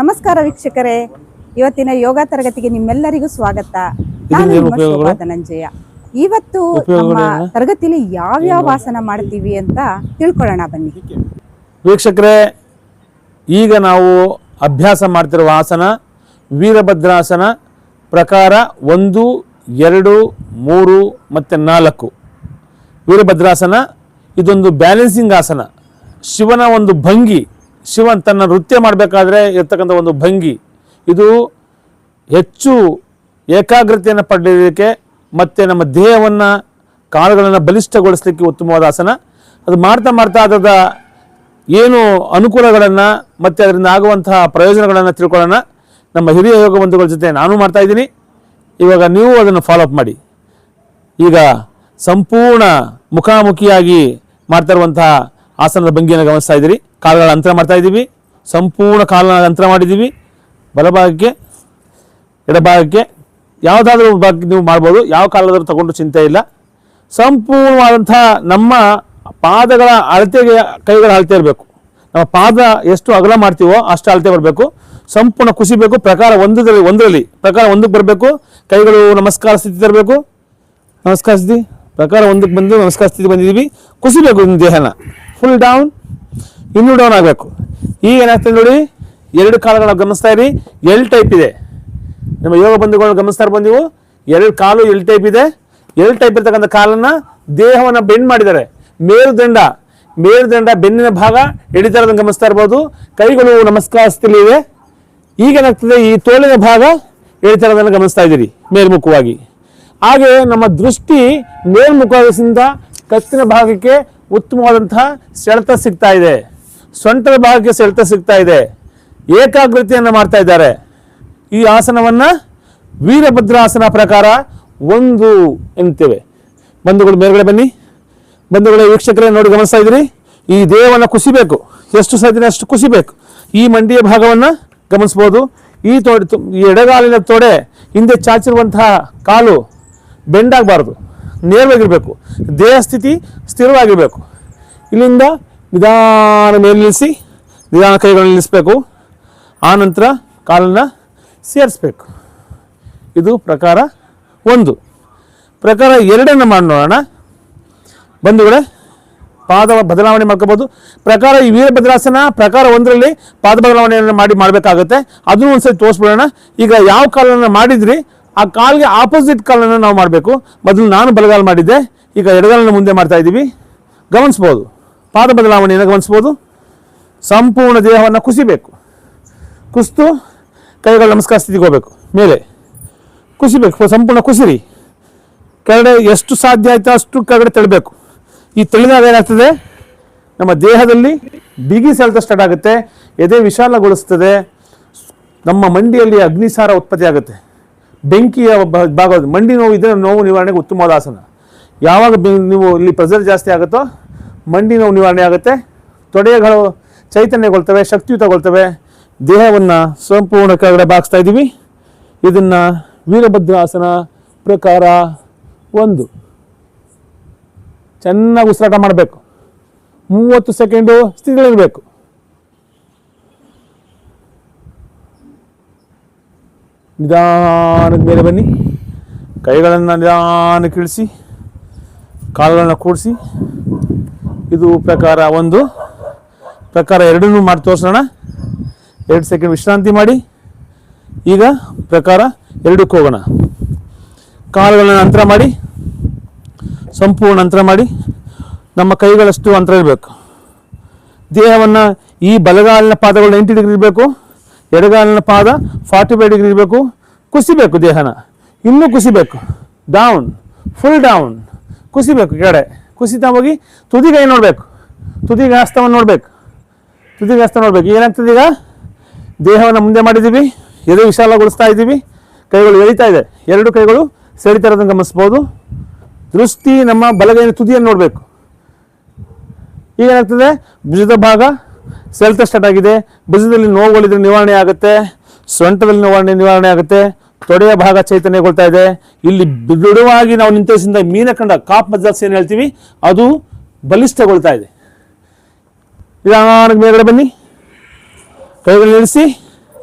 ನಮಸ್ಕಾರ ವೀಕ್ಷಕರೇ, ಇವತ್ತಿನ ಯೋಗ ತರಗತಿಗೆ ನಿಮ್ಮೆಲ್ಲರಿಗೂ ಸ್ವಾಗತ. ನಾನು ನಿಮ್ಮ ಶೋಭಾ ಧನಂಜಯ. ಇವತ್ತು ನಮ್ಮ ತರಗತಿಯಲ್ಲಿ ಯಾವ್ಯಾವ ಆಸನ ಮಾಡ್ತೀವಿ ಅಂತ ತಿಳ್ಕೊಳ್ಳೋಣ ಬನ್ನಿ. ವೀಕ್ಷಕರೇ, ಈಗ ನಾವು ಅಭ್ಯಾಸ ಮಾಡ್ತಿರುವ ಆಸನ ವೀರಭದ್ರಾಸನ ಪ್ರಕಾರ 1, 2, 3 ಮತ್ತು 4. ವೀರಭದ್ರಾಸನ ಇದೊಂದು ಬ್ಯಾಲೆನ್ಸಿಂಗ್ ಆಸನ. ಶಿವನ ಒಂದು ಭಂಗಿ, ಶಿವನ್ ತನ್ನ ನೃತ್ಯ ಮಾಡಬೇಕಾದ್ರೆ ಇರ್ತಕ್ಕಂಥ ಒಂದು ಭಂಗಿ. ಇದು ಹೆಚ್ಚು ಏಕಾಗ್ರತೆಯನ್ನು ಪಡೆಯೋದಕ್ಕೆ ಮತ್ತು ನಮ್ಮ ದೇಹವನ್ನು ಕಾಲುಗಳನ್ನು ಬಲಿಷ್ಠಗೊಳಿಸಲಿಕ್ಕೆ ಉತ್ತಮವಾದ ಆಸನ. ಅದು ಮಾಡ್ತಾ ಮಾಡ್ತಾ ಅದರ ಏನು ಅನುಕೂಲಗಳನ್ನು ಮತ್ತು ಅದರಿಂದ ಆಗುವಂತಹ ಪ್ರಯೋಜನಗಳನ್ನು ತಿಳ್ಕೊಳ್ಳೋಣ. ನಮ್ಮ ಹಿರಿಯ ಯೋಗ ಬಂಧುಗಳ ಜೊತೆ ನಾನು ಮಾಡ್ತಾ ಇದ್ದೀನಿ. ಇವಾಗ ನೀವು ಅದನ್ನು ಫಾಲೋಅಪ್ ಮಾಡಿ. ಈಗ ಸಂಪೂರ್ಣ ಮುಖಾಮುಖಿಯಾಗಿ ಮಾಡ್ತಾ ಇರುವಂತಹ ಆಸನದ ಭಂಗಿಯನ್ನು ಗಮನಿಸ್ತಾ ಇದ್ದೀರಿ. ಕಾಲುಗಳ ಅಂತರ ಮಾಡ್ತಾ ಇದ್ದೀವಿ. ಸಂಪೂರ್ಣ ಕಾಲನ್ನ ಅಂತರ ಮಾಡಿದ್ದೀವಿ. ಬಲಭಾಗಕ್ಕೆ ಎಡಭಾಗಕ್ಕೆ ಯಾವುದಾದ್ರೂ ಭಾಗಕ್ಕೆ ನೀವು ಮಾಡ್ಬೋದು, ಯಾವ ಕಾಲದಾದ್ರೂ ತಗೊಂಡು ಚಿಂತೆ ಇಲ್ಲ. ಸಂಪೂರ್ಣವಾದಂಥ ನಮ್ಮ ಪಾದಗಳ ಅಳತೆಗೆ ಕೈಗಳ ಅಳತೆ ಇರಬೇಕು. ನಮ್ಮ ಪಾದ ಎಷ್ಟು ಅಗಲ ಮಾಡ್ತೀವೋ ಅಷ್ಟು ಅಳತೆ ಬರಬೇಕು. ಸಂಪೂರ್ಣ ಕುಸಿಬೇಕು. ಪ್ರಕಾರ ಒಂದರಲ್ಲಿ ಪ್ರಕಾರ 1ಕ್ಕೆ ಬರಬೇಕು. ಕೈಗಳು ನಮಸ್ಕಾರ ಸ್ಥಿತಿ ತರಬೇಕು. ನಮಸ್ಕಾರ ಸ್ಥಿತಿ ಪ್ರಕಾರ 1ಕ್ಕೆ ಬಂದು ನಮಸ್ಕಾರ ಸ್ಥಿತಿ ಬಂದಿದ್ದೀವಿ. ಕುಸಿಬೇಕು. ನಿಮ್ಮ ದೇಹನ ಫುಲ್ ಡೌನ್, ಇನ್ನೂ ಡೌನ್ ಆಗಬೇಕು. ಈಗ ಏನಾಗ್ತದೆ ನೋಡಿ, 2 ಕಾಲುಗಳನ್ನ ಗಮನಿಸ್ತಾ ಇರಿ. ಎಲ್ ಟೈಪ್ ಇದೆ. ನಮ್ಮ ಯೋಗ ಬಂಧುಗಳನ್ನ ಗಮನಿಸ್ತಾ ಇರ್ಬೋದು ನೀವು. 2 ಕಾಲು ಎಲ್ ಟೈಪ್ ಇದೆ. ಎಲ್ ಟೈಪ್ ಇರ್ತಕ್ಕಂಥ ಕಾಲನ್ನ ದೇಹವನ್ನು ಬೆಂಡ್ ಮಾಡಿದ್ದಾರೆ. ಮೇರುದಂಡ ಬೆನ್ನಿನ ಭಾಗ ಎಡಿತಾರದನ್ನು ಗಮನಿಸ್ತಾ ಇರ್ಬೋದು. ಕೈಗಳು ನಮಸ್ಕಾರ ಸ್ಥಿತಿಯಲ್ಲಿ ಇದೆ. ಈಗ ಏನಾಗ್ತದೆ, ಈ ತೋಳಿನ ಭಾಗ ಎಡಿತಾರದನ್ನು ಗಮನಿಸ್ತಾ ಇದ್ದೀರಿ ಮೇಲ್ಮುಖವಾಗಿ. ಹಾಗೆ ನಮ್ಮ ದೃಷ್ಟಿ ಮೇಲ್ಮುಖದಿಂದ ಕತ್ತಿನ ಭಾಗಕ್ಕೆ ಉತ್ತಮವಾದಂತಹ ಸೆಳೆತ ಸಿಗ್ತಾ ಇದೆ. ಸೊಂಟದ ಭಾಗಕ್ಕೆ ಸೆಳೆತ ಸಿಗ್ತಾ ಇದೆ. ಏಕಾಗ್ರತೆಯನ್ನು ಮಾಡ್ತಾ ಇದ್ದಾರೆ. ಈ ಆಸನವನ್ನು ವೀರಭದ್ರಾಸನ ಪ್ರಕಾರ 1 ಎನ್ನುತ್ತೇವೆ. ಬಂಧುಗಳು ಮೇಲ್ಗಡೆ ಬನ್ನಿ. ಬಂಧುಗಳೇ, ವೀಕ್ಷಕರೇ ನೋಡಿ ಗಮನಿಸ್ತಾ ಇದ್ದೀರಿ. ಈ ದೇಹವನ್ನು ಕುಸಿಬೇಕು. ಎಷ್ಟು ಸಾಧ್ಯನೇ ಅಷ್ಟು ಕುಸಿಬೇಕು. ಈ ಮಂಡಿಯ ಭಾಗವನ್ನು ಗಮನಿಸ್ಬೋದು. ಈ ಎಡಗಾಲಿನ ತೊಡೆ ಹಿಂದೆ ಚಾಚಿರುವಂತಹ ಕಾಲು ಬೆಂಡಾಗಬಾರ್ದು, ನೇರವಾಗಿರಬೇಕು. ದೇಹ ಸ್ಥಿತಿ ಸ್ಥಿರವಾಗಿರಬೇಕು. ಇಲ್ಲಿಂದ ನಿಧಾನ ಮೇಲೆ ನಿಲ್ಲಿಸಿ, ನಿಧಾನ ಕೈಗಳನ್ನು ನಿಲ್ಲಿಸಬೇಕು. ಆನಂತರ ಕಾಲನ್ನು ಸೇರಿಸ್ಬೇಕು. ಇದು ಪ್ರಕಾರ 1. ಪ್ರಕಾರ 2 ಮಾಡಿ ನೋಡೋಣ. ಬಂಧುಗಳೇ, ಪಾದ ಬದಲಾವಣೆ ಮಾಡ್ಕೋಬೋದು. ಪ್ರಕಾರ ಈ ವೀರಭದ್ರಾಸನ ಪ್ರಕಾರ 1ರಲ್ಲಿ ಪಾದ ಬದಲಾವಣೆಯನ್ನು ಮಾಡಬೇಕಾಗುತ್ತೆ. ಅದನ್ನು ಒಂದ್ಸರಿ ತೋರಿಸ್ಬಿಡೋಣ. ಈಗ ಯಾವ ಕಾಲನ್ನು ಮಾಡಿದ್ರಿ ಆ ಕಾಲಿಗೆ ಆಪೋಸಿಟ್ ಕಾಲನ್ನು ನಾವು ಮಾಡಬೇಕು. ಮೊದಲು ನಾನು ಬಲಗಾಲ ಮಾಡಿದ್ದೆ, ಈಗ ಎಡಗಾಲನ್ನು ಮುಂದೆ ಮಾಡ್ತಾ ಇದ್ದೀವಿ. ಗಮನಿಸ್ಬೋದು, ಪಾದ ಬದಲಾವಣೆಯನ್ನು ಗಮನಿಸ್ಬೋದು. ಸಂಪೂರ್ಣ ದೇಹವನ್ನು ಕುಸಿಬೇಕು. ಕುಸಿದು ಕೈಗಳು ನಮಸ್ಕಾರ ಸ್ಥಿತಿಗೆ ಹೋಗಬೇಕು. ಮೇಲೆ ಕುಸಿಬೇಕು. ಸಂಪೂರ್ಣ ಕುಸಿರಿ. ಕೆಳಗಡೆ ಎಷ್ಟು ಸಾಧ್ಯ ಆಯ್ತು ಅಷ್ಟು ಕೆಳಗಡೆ ತಳ್ಳಬೇಕು. ಈ ತಳ್ಳಿದಾಗ ಏನಾಗ್ತದೆ, ನಮ್ಮ ದೇಹದಲ್ಲಿ ಬಿಗಿ ಸೆಳೆತ ಸ್ಟಾರ್ಟ್ ಆಗುತ್ತೆ. ಎದೆ ವಿಶಾಲಗೊಳಿಸ್ತದೆ. ನಮ್ಮ ಮಂಡಿಯಲ್ಲಿ ಅಗ್ನಿಸಾರ ಉತ್ಪತ್ತಿ ಆಗುತ್ತೆ. ಬೆಂಕಿಯ ಭಾಗ ಮಂಡಿ ನೋವು ಇದ್ರೆ ನೋವು ನಿವಾರಣೆಗೆ ಉತ್ತಮವಾದ ಆಸನ. ಯಾವಾಗ ನೀವು ಇಲ್ಲಿ ಪ್ರೆಷರ್ ಜಾಸ್ತಿ ಆಗುತ್ತೋ ಮಂಡಿ ನೋವು ನಿವಾರಣೆ ಆಗುತ್ತೆ. ತೊಡೆಗಳು ಚೈತನ್ಯಗೊಳ್ತವೆ, ಶಕ್ತಿಯುತಗೊಳ್ತವೆ. ದೇಹವನ್ನು ಸಂಪೂರ್ಣ ಕೆಳಗಡೆ ಬಾಗಿಸ್ತಾ ಇದ್ದೀವಿ. ಇದನ್ನು ವೀರಭದ್ರಾಸನ ಪ್ರಕಾರ 1. ಚೆನ್ನಾಗಿ ಉಸಿರಾಟ ಮಾಡಬೇಕು. 30 ಸೆಕೆಂಡು ಸ್ಥಿತಿಯಲ್ಲಿರಬೇಕು. ನಿಧಾನಕ್ಕೆ ಮೇಲೆ ಬನ್ನಿ. ಕೈಗಳನ್ನು ನಿಧಾನಕ್ಕೆ ಇಳಿಸಿ, ಕಾಲುಗಳನ್ನು ಕೂಡಿಸಿ. ಇದು ಪ್ರಕಾರ 1. ಪ್ರಕಾರ 2 ಮಾಡಿ ತೋರಿಸೋಣ. 2 ಸೆಕೆಂಡ್ ವಿಶ್ರಾಂತಿ ಮಾಡಿ. ಈಗ ಪ್ರಕಾರ 2ಕ್ಕೆ ಹೋಗೋಣ. ಕಾಲುಗಳನ್ನು ಅಂತರ ಮಾಡಿ, ಸಂಪೂರ್ಣ ಅಂತರ ಮಾಡಿ. ನಮ್ಮ ಕೈಗಳಷ್ಟು ಅಂತರ ಇರಬೇಕು. ದೇಹವನ್ನು ಈ ಬಲಗಾಲಿನ ಪಾದಗಳು 90 ಡಿಗ್ರಿ ಇರಬೇಕು. ಎಡಗಾಲಿನ ಪಾದ 45 ಡಿಗ್ರಿ ಇರಬೇಕು. ಕುಸಿಬೇಕು. ದೇಹನ ಇನ್ನೂ ಕುಸಿಬೇಕು. Down, full down. ಕುಸಿಬೇಕು. ಕೆಳಗಡೆ ಕುಸಿತಾ ಹೋಗಿ ತುದಿಗೈ ನೋಡಬೇಕು. ತುದಿಗೆ ಹಸ್ತವನ್ನು ನೋಡಬೇಕು. ತುದಿಗೆ ಹಸ್ತ ನೋಡಬೇಕು. ಏನಾಗ್ತದೆ, ಈಗ ದೇಹವನ್ನು ಮುಂದೆ ಮಾಡಿದ್ದೀವಿ. ಎದೆ ವಿಶಾಲಗೊಳಿಸ್ತಾ ಇದ್ದೀವಿ. ಕೈಗಳು ಎಳಿತಾ ಇದೆ. 2 ಕೈಗಳು ಸೆಳಿತಾ ಇರೋದನ್ನು ಗಮನಿಸ್ಬೋದು. ದೃಷ್ಟಿ ನಮ್ಮ ಬಲಗೈನ ತುದಿಯನ್ನು ನೋಡಬೇಕು. ಈಗ ಏನಾಗ್ತದೆ, ಭುಜದ ಭಾಗ ಸೆಳೆತ ಸ್ಟಾರ್ಟ್ ಆಗಿದೆ. ಭುಜದಲ್ಲಿ ನೋವುಗಳಿದ್ರೆ ನಿವಾರಣೆ ಆಗುತ್ತೆ. ಸೊಂಟದಲ್ಲಿ ನಿವಾರಣೆ ಆಗುತ್ತೆ. ತೊಡೆಯ ಭಾಗ ಚೈತನ್ಯಗೊಳ್ತಾ ಇದೆ. ಇಲ್ಲಿ ಬಿಡುವಾಗಿ ನಾವು ನಿಂತಿಸಿದ ಮೀನಖಂಡ ಕಾಪ್ ಮಜ್ಜಾಸ್ ಏನು ಹೇಳ್ತೀವಿ ಅದು ಬಲಿಷ್ಠಗೊಳ್ತಾ ಇದೆ. ನಿಧಾನಕ್ಕೆ ಮೇಲ್ಗಡೆ ಬನ್ನಿ. ಕೈಗಳು ನಿಲ್ಲಿಸಿ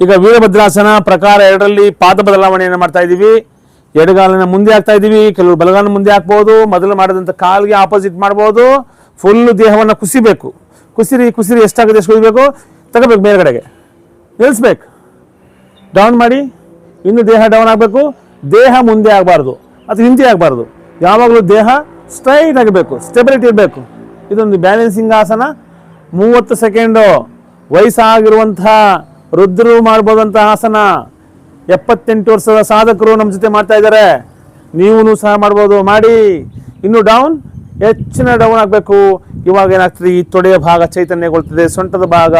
ಈಗ ವೀರಭದ್ರಾಸನ ಪ್ರಕಾರ 2ರಲ್ಲಿ ಪಾದ ಬದಲಾವಣೆಯನ್ನು ಮಾಡ್ತಾ ಇದ್ದೀವಿ. ಎಡಗಾಲನ್ನ ಮುಂದೆ ಹಾಕ್ತಾ ಇದ್ದೀವಿ, ಕೆಲವರು ಬಲಗಾಲನ ಮುಂದೆ ಹಾಕ್ಬೋದು. ಮೊದಲು ಮಾಡಿದಂಥ ಕಾಲ್ಗೆ ಆಪೋಸಿಟ್ ಮಾಡ್ಬೋದು. ಫುಲ್ ದೇಹವನ್ನು ಕುಸಿಬೇಕು. ಕುಸಿರಿ ಎಷ್ಟಾಗುತ್ತೆ ಎಷ್ಟು ಕುಸಿಬೇಕು, ತಗೋಬೇಕು ಮೇಲ್ಗಡೆಗೆ, ನಿಲ್ಲಿಸ್ಬೇಕು. ಡೌನ್ ಮಾಡಿ, ಇನ್ನು ದೇಹ ಡೌನ್ ಆಗಬೇಕು. ದೇಹ ಮುಂದೆ ಆಗಬಾರ್ದು ಅಥವಾ ಹಿಂದೆ ಆಗಬಾರ್ದು. ಯಾವಾಗಲೂ ದೇಹ ಸ್ಟ್ರೈಟ್ ಆಗಬೇಕು, ಸ್ಟೆಬಿಲಿಟಿ ಇರಬೇಕು. ಇದೊಂದು ಬ್ಯಾಲೆನ್ಸಿಂಗ್ ಆಸನ. 30 ಸೆಕೆಂಡು. ವಯಸ್ಸಾಗಿರುವಂಥ ವೃದ್ಧರು ಮಾಡ್ಬೋದಂಥ ಆಸನ. 78 ವರ್ಷದ ಸಾಧಕರು ನಮ್ಮ ಜೊತೆ ಮಾಡ್ತಾ ಇದ್ದಾರೆ. ನೀವು ಸಹ ಮಾಡ್ಬೋದು, ಮಾಡಿ. ಇನ್ನು ಡೌನ್, ಹೆಚ್ಚಿನ ಡೌನ್ ಆಗಬೇಕು. ಇವಾಗ ಏನಾಗ್ತದೆ, ಈ ತೊಡೆಯ ಭಾಗ ಚೈತನ್ಯಗೊಳ್ತದೆ, ಸೊಂಟದ ಭಾಗ,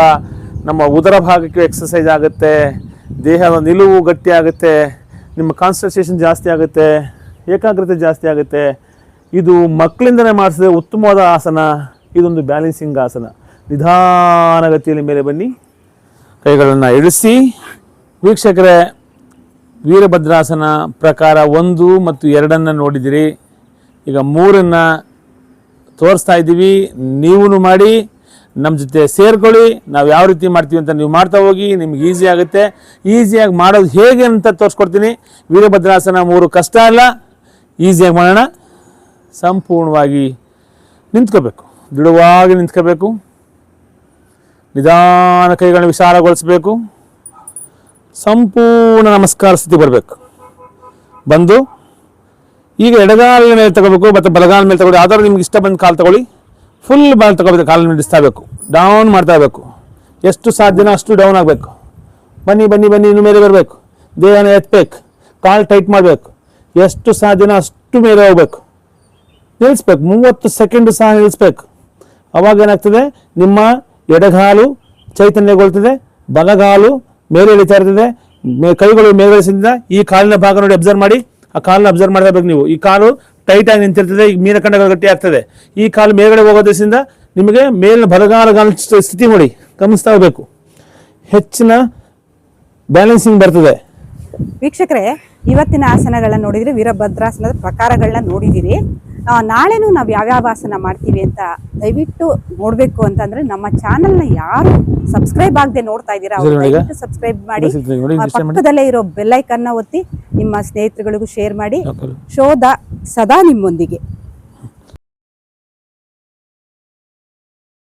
ನಮ್ಮ ಉದರ ಭಾಗಕ್ಕೆ ಎಕ್ಸಸೈಸ್ ಆಗುತ್ತೆ, ದೇಹದ ನಿಲುವು ಗಟ್ಟಿ ಆಗುತ್ತೆ, ನಿಮ್ಮ ಕಾನ್ಸಂಟ್ರೇಷನ್ ಜಾಸ್ತಿ ಆಗುತ್ತೆ, ಏಕಾಗ್ರತೆ ಜಾಸ್ತಿ ಆಗುತ್ತೆ. ಇದು ಮಕ್ಕಳಿಂದನೇ ಮಾಡಿಸಿದ್ರೆ ಉತ್ತಮವಾದ ಆಸನ. ಇದೊಂದು ಬ್ಯಾಲೆನ್ಸಿಂಗ್ ಆಸನ. ನಿಧಾನಗತಿಯಲ್ಲಿ ಮೇಲೆ ಬನ್ನಿ, ಕೈಗಳನ್ನು ಇಳಿಸಿ. ವೀಕ್ಷಕರೇ, ವೀರಭದ್ರಾಸನ ಪ್ರಕಾರ 1 ಮತ್ತು 2 ನೋಡಿದಿರಿ. ಈಗ 3 ತೋರಿಸ್ತಾ ಇದ್ದೀವಿ. ನೀವು ಮಾಡಿ, ನಮ್ಮ ಜೊತೆ ಸೇರ್ಕೊಳ್ಳಿ. ನಾವು ಯಾವ ರೀತಿ ಮಾಡ್ತೀವಿ ಅಂತ ನೀವು ಮಾಡ್ತಾ ಹೋಗಿ, ನಿಮ್ಗೆ ಈಸಿ ಆಗುತ್ತೆ. ಈಸಿಯಾಗಿ ಮಾಡೋದು ಹೇಗೆ ಅಂತ ತೋರಿಸ್ಕೊಡ್ತೀನಿ. ವೀರಭದ್ರಾಸನ 3 ಕಷ್ಟ ಅಲ್ಲ, ಈಸಿಯಾಗಿ ಮಾಡೋಣ. ಸಂಪೂರ್ಣವಾಗಿ ನಿಂತ್ಕೋಬೇಕು, ದೃಢವಾಗಿ ನಿಂತ್ಕೋಬೇಕು. ನಿಧಾನ ಕೈಗಳನ್ನು ವಿಶಾಲಗೊಳಿಸಬೇಕು. ಸಂಪೂರ್ಣ ನಮಸ್ಕಾರ ಸ್ಥಿತಿ ಬರಬೇಕು. ಬಂದು ಈಗ ಎಡಗಾಲಿನ ಮೇಲೆ ತಗೋಬೇಕು ಮತ್ತು ಬಲಗಾಲ ಮೇಲೆ ತಗೊಳ್ಳಿ. ಯಾವ್ದಾದ್ರು ನಿಮ್ಗೆ ಇಷ್ಟ ಬಂದು ಕಾಲು ತಗೊಳ್ಳಿ. ಫುಲ್ ಬಾಲ್ ತಗೋಬೇಕು, ಕಾಲನ್ನು ನಿಲ್ಲಿಸ್ತಾ ಇರಬೇಕು, ಡೌನ್ ಮಾಡ್ತಾ ಇರಬೇಕು. ಎಷ್ಟು ಸಾಧ್ಯನೋ ಅಷ್ಟು ಡೌನ್ ಆಗಬೇಕು. ಬನ್ನಿ, ಇನ್ನು ಮೇಲೆ ಬರಬೇಕು. ದೇಹನ ಎತ್ತಬೇಕು, ಕಾಲು ಟೈಟ್ ಮಾಡಬೇಕು. ಎಷ್ಟು ಸಾಧ್ಯನೋ ಅಷ್ಟು ಮೇಲೆ ಹೋಗ್ಬೇಕು. ನಿಲ್ಲಿಸ್ಬೇಕು, 30 ಸೆಕೆಂಡು ಸಹ ನಿಲ್ಲಿಸ್ಬೇಕು. ಅವಾಗ ಏನಾಗ್ತದೆ, ನಿಮ್ಮ ಎಡಗಾಲು ಚೈತನ್ಯಗೊಳ್ತದೆ, ಬಲಗಾಲು ಮೇಲೆ ಇಳಿತಾ ಇರ್ತದೆ, ಕೈಗಳು ಮೇಲ್ಗಡೆಸಿಂದ ಈ ಕಾಲಿನ ಭಾಗ ನೋಡಿ ಅಬ್ಸರ್ವ್ ಮಾಡಿ. ಆ ಕಾಲನ್ನ ಅಬ್ಸರ್ವ್ ಮಾಡ್ತಾ ಇರಬೇಕು ನೀವು. ಈ ಕಾಲು ಟೈಟ್ ಆಗಿ ನಿಂತಿರ್ತದೆ, ಈಗ ಮೀನಖಂಡಗಳು ಗಟ್ಟಿ ಆಗ್ತದೆ. ಈ ಕಾಲು ಮೇಲ್ಗಡೆ ಹೋಗೋದ್ರಿಂದ ನಿಮಗೆ ಮೇಲಿನ ಬಲಗಾಲ ಸ್ಥಿತಿ ನೋಡಿ ಗಮನಿಸ್ತಾ ಹೋಗಬೇಕು. ಹೆಚ್ಚಿನ ಬ್ಯಾಲೆನ್ಸಿಂಗ್ ಬರ್ತದೆ. ವೀಕ್ಷಕರೇ, ಇವತ್ತಿನ ಆಸನಗಳನ್ನ ನೋಡಿದ್ರೆ ವೀರಭದ್ರಾಸನದ ಪ್ರಕಾರಗಳನ್ನ ನೋಡಿದಿರಿ. ನಾಳೆನೂ ನಾವು ಯಾವ್ಯಾವ ಆಸನ ಮಾಡ್ತೀವಿ ಅಂತ ದಯವಿಟ್ಟು ನೋಡ್ಬೇಕು ಅಂತಂದ್ರೆ ನಮ್ಮ ಚಾನೆಲ್ನ ಯಾರು ಸಬ್ಸ್ಕ್ರೈಬ್ ಆಗದೆ ನೋಡ್ತಾ ಇದ್ದೀರಾ ಅವ್ರು ದಯವಿಟ್ಟು ಸಬ್ಸ್ಕ್ರೈಬ್ ಮಾಡಿ, ಪಕ್ಕದಲ್ಲೇ ಇರೋ ಬೆಲ್ ಐಕನ್ನ ಒತ್ತಿ, ನಿಮ್ಮ ಸ್ನೇಹಿತರುಗಳಿಗೂ ಶೇರ್ ಮಾಡಿ. ಶೋಧ ಸದಾ ನಿಮ್ಮೊಂದಿಗೆ.